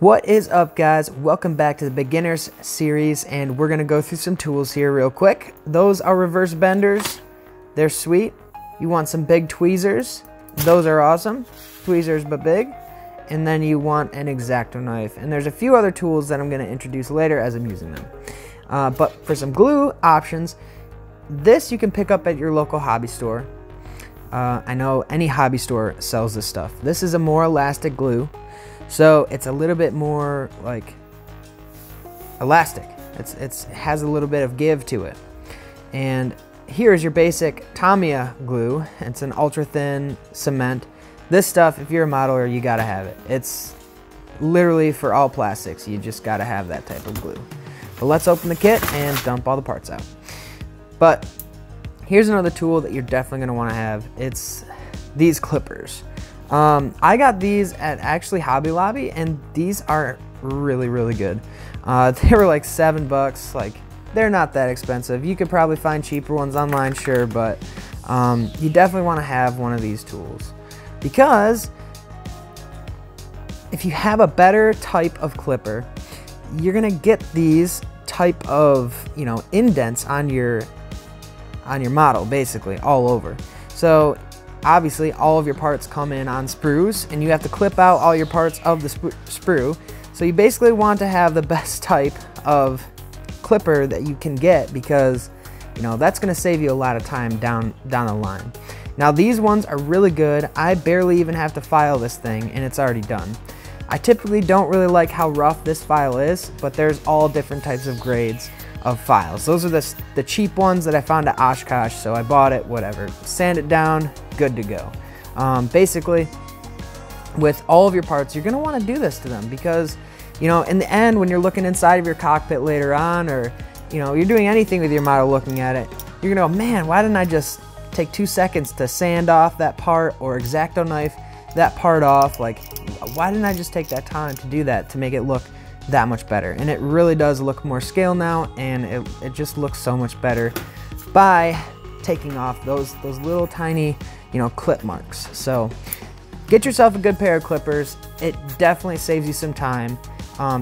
What is up, guys? Welcome back to the beginners series, and we're gonna go through some tools here real quick. Those are reverse benders. They're sweet. You want some big tweezers. Those are awesome. Tweezers but big. And then you want an X-Acto knife. And there's a few other tools that I'm gonna introduce later as I'm using them. But for some glue options, this you can pick up at your local hobby store. I know any hobby store sells this stuff. This is a more elastic glue. So it's a little bit more like elastic. It has a little bit of give to it. And here is your basic Tamiya glue. It's an ultra thin cement. This stuff, if you're a modeler, you gotta have it. It's literally for all plastics. You just gotta have that type of glue. But let's open the kit and dump all the parts out. But here's another tool that you're definitely gonna wanna have. It's these clippers. I got these at actually Hobby Lobby, and these are really, really good. They were like $7. Like, they're not that expensive. You could probably find cheaper ones online, sure, but you definitely want to have one of these tools, because if you have a better type of clipper, you're gonna get these type of, you know, indents on your model, basically all over. So obviously, all of your parts come in on sprues, and you have to clip out all your parts of the sprue. So you basically want to have the best type of clipper that you can get, because, you know, that's going to save you a lot of time down the line. Now, these ones are really good. I barely even have to file this thing, and it's already done. I typically don't really like how rough this file is, but there's all different types of grades of files. Those are the cheap ones that I found at Oshkosh, so I bought it, whatever. Sand it down, good to go. Basically, with all of your parts, you're gonna wanna do this to them, because, you know, in the end, when you're looking inside of your cockpit later on, or, you know, you're doing anything with your model looking at it, you're gonna go, man, why didn't I just take 2 seconds to sand off that part, or X-Acto knife that part off? Like, why didn't I just take that time to do that to make it look that much better? And it really does look more scale now, and it just looks so much better by taking off those little tiny, you know, clip marks. So get yourself a good pair of clippers. It definitely saves you some time.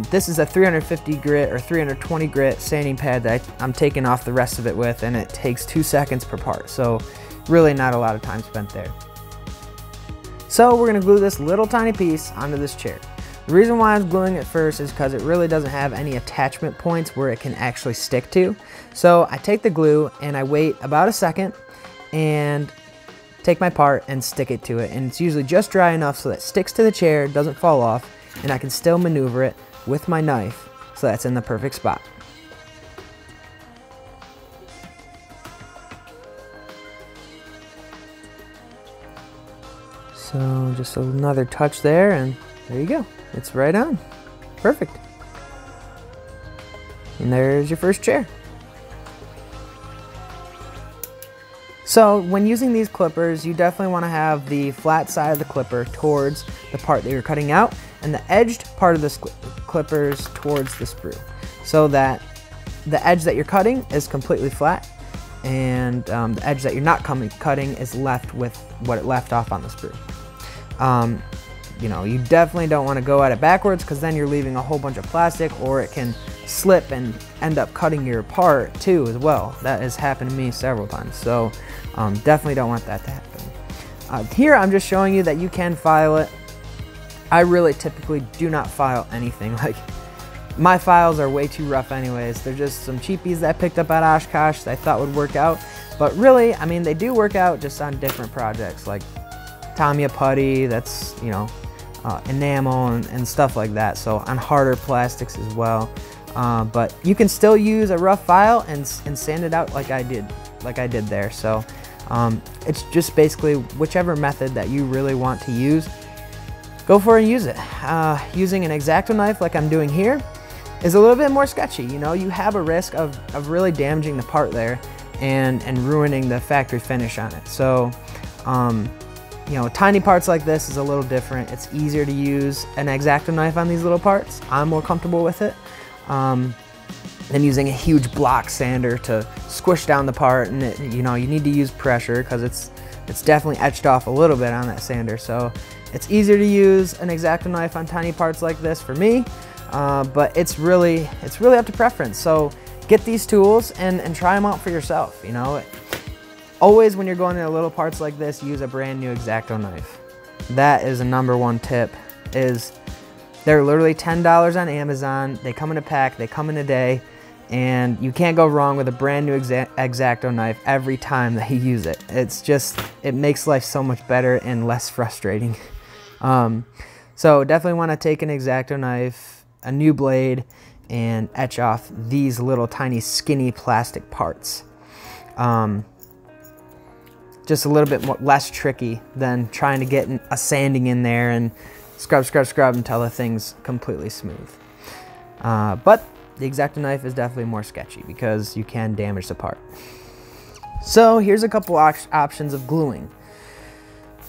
This is a 350 grit or 320 grit sanding pad that I'm taking off the rest of it with, and it takes 2 seconds per part, so really not a lot of time spent there. So we're gonna glue this little tiny piece onto this chair. The reason why I'm gluing it first is because it really doesn't have any attachment points where it can actually stick to. So I take the glue and I wait about a second and take my part and stick it to it. And it's usually just dry enough so that it sticks to the chair, doesn't fall off, and I can still maneuver it with my knife so that's in the perfect spot. So just another touch there, and there you go. It's right on. Perfect. And there's your first chair. So when using these clippers, you definitely want to have the flat side of the clipper towards the part that you're cutting out, and the edged part of the clippers towards the sprue, so that the edge that you're cutting is completely flat, and the edge that you're not cutting is left with what it left off on the sprue. You know, you definitely don't want to go at it backwards, because then you're leaving a whole bunch of plastic, or it can slip and end up cutting your part too as well. That has happened to me several times, so definitely don't want that to happen. Here I'm just showing you that you can file it. I really typically do not file anything. Like, my files are way too rough anyways. They're just some cheapies that I picked up at Oshkosh that I thought would work out, but really, I mean, they do work out just on different projects, like Tamiya putty, that's, you know, enamel and stuff like that, so on harder plastics as well. But you can still use a rough file and sand it out like I did there. So it's just basically whichever method that you really want to use, go for it and use it. Using an X-Acto knife like I'm doing here is a little bit more sketchy. You know, you have a risk of really damaging the part there and ruining the factory finish on it. So you know, tiny parts like this is a little different. It's easier to use an X-Acto knife on these little parts. I'm more comfortable with it than using a huge block sander to squish down the part. And you know, you need to use pressure, because it's definitely etched off a little bit on that sander. So It's easier to use an X-Acto knife on tiny parts like this for me, but it's really up to preference. So get these tools and try them out for yourself. You know, always when you're going into little parts like this, use a brand new X-Acto knife. That is a #1 tip. They're literally $10 on Amazon. They come in a pack, they come in a day, and you can't go wrong with a brand new X-Acto knife every time that you use it. It makes life so much better and less frustrating. So definitely want to take an X-Acto knife, a new blade, and etch off these little tiny skinny plastic parts. Just a little bit less tricky than trying to get a sanding in there and scrub until the thing's completely smooth. But the X-Acto knife is definitely more sketchy because you can damage the part. So here's a couple options of gluing.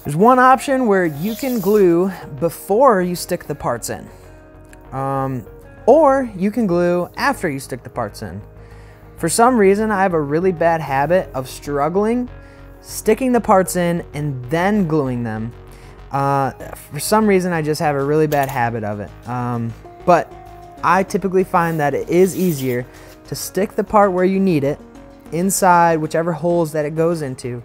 There's one option where you can glue before you stick the parts in. Or you can glue after you stick the parts in. For some reason, I have a really bad habit of struggling, sticking the parts in, and then gluing them. For some reason, I just have a really bad habit of it. But I typically find that it is easier to stick the part where you need it, inside whichever holes that it goes into,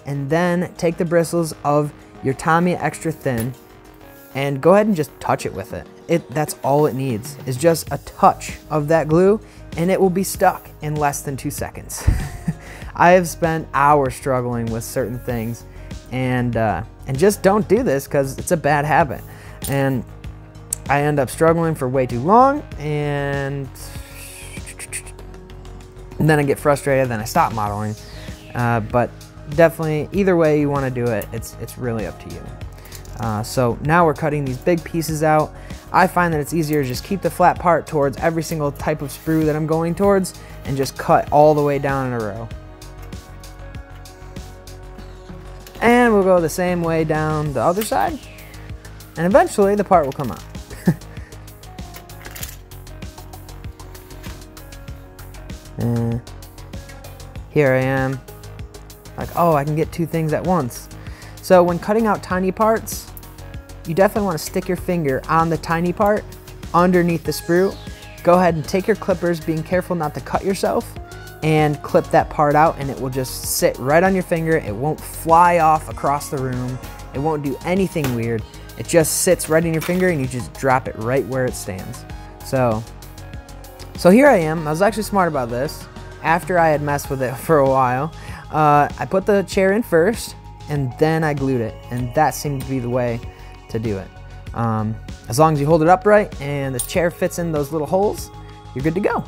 and then take the bristles of your Tamiya Extra Thin and go ahead and just touch it with it. That's all it needs, is just a touch of that glue, and it will be stuck in less than 2 seconds. I have spent hours struggling with certain things, and just don't do this because it's a bad habit. And I end up struggling for way too long, and then I get frustrated, then I stop modeling. But definitely, either way you want to do it, it's really up to you. So now we're cutting these big pieces out. I find that it's easier to just keep the flat part towards every single type of sprue that I'm going towards and just cut all the way down in a row. And we'll go the same way down the other side, and eventually the part will come out. And here I am, like, oh, I can get two things at once. So when cutting out tiny parts, you definitely want to stick your finger on the tiny part underneath the sprue. Go ahead and take your clippers, being careful not to cut yourself, and clip that part out, and it will just sit right on your finger. It won't fly off across the room. It won't do anything weird. It just sits right in your finger, and you just drop it right where it stands. So here I am. I was actually smart about this. After I had messed with it for a while, I put the chair in first, and then I glued it, and that seemed to be the way to do it. As long as you hold it upright and the chair fits in those little holes, you're good to go.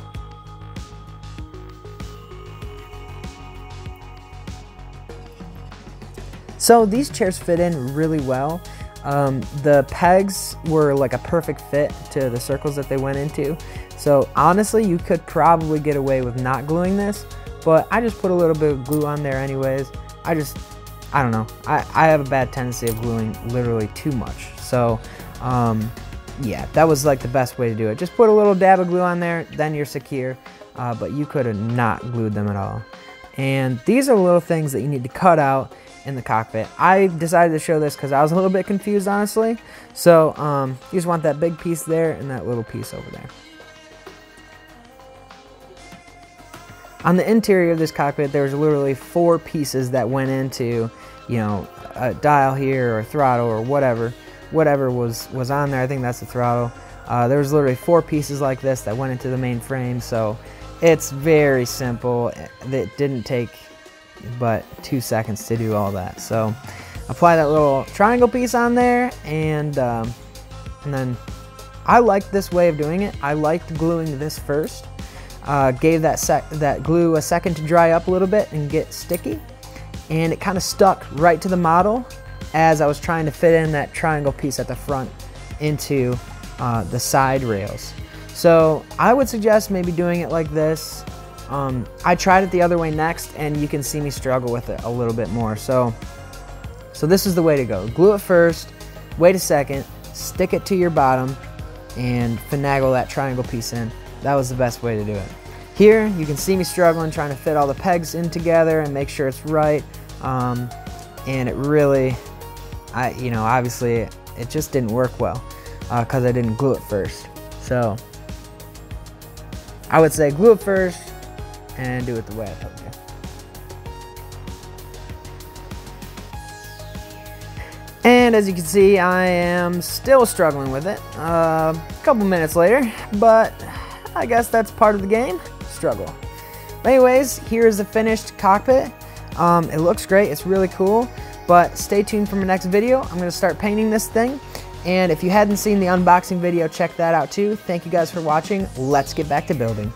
So these chairs fit in really well. The pegs were like a perfect fit to the circles that they went into. So honestly, you could probably get away with not gluing this, but I just put a little bit of glue on there anyways. I don't know. I have a bad tendency of gluing literally too much. So yeah, that was like the best way to do it. Just put a little dab of glue on there, then you're secure. But you could have not glued them at all. And these are little things that you need to cut out in the cockpit. I decided to show this because I was a little bit confused, honestly. So you just want that big piece there and that little piece over there. On the interior of this cockpit, there's literally 4 pieces that went into, you know, a dial here or a throttle or whatever was on there. I think that's the throttle. There was literally 4 pieces like this that went into the main frame, so it's very simple. It didn't take but 2 seconds to do all that. So apply that little triangle piece on there, and then I liked this way of doing it. I liked gluing this first. Gave that glue a second to dry up a little bit and get sticky, and it kind of stuck right to the model as I was trying to fit in that triangle piece at the front into the side rails. So I would suggest maybe doing it like this. I tried it the other way next, and you can see me struggle with it a little bit more. So this is the way to go. Glue it first, wait a second, stick it to your bottom, and finagle that triangle piece in. That was the best way to do it. Here, you can see me struggling, trying to fit all the pegs in together and make sure it's right. And it really, obviously it just didn't work well because I didn't glue it first. So I would say glue it first and do it the way I told you. And as you can see, I am still struggling with it a couple minutes later, but I guess that's part of the game, struggle. But anyways, here's the finished cockpit. It looks great, it's really cool, but stay tuned for my next video. I'm going to start painting this thing, and if you hadn't seen the unboxing video, check that out too. Thank you guys for watching. Let's get back to building.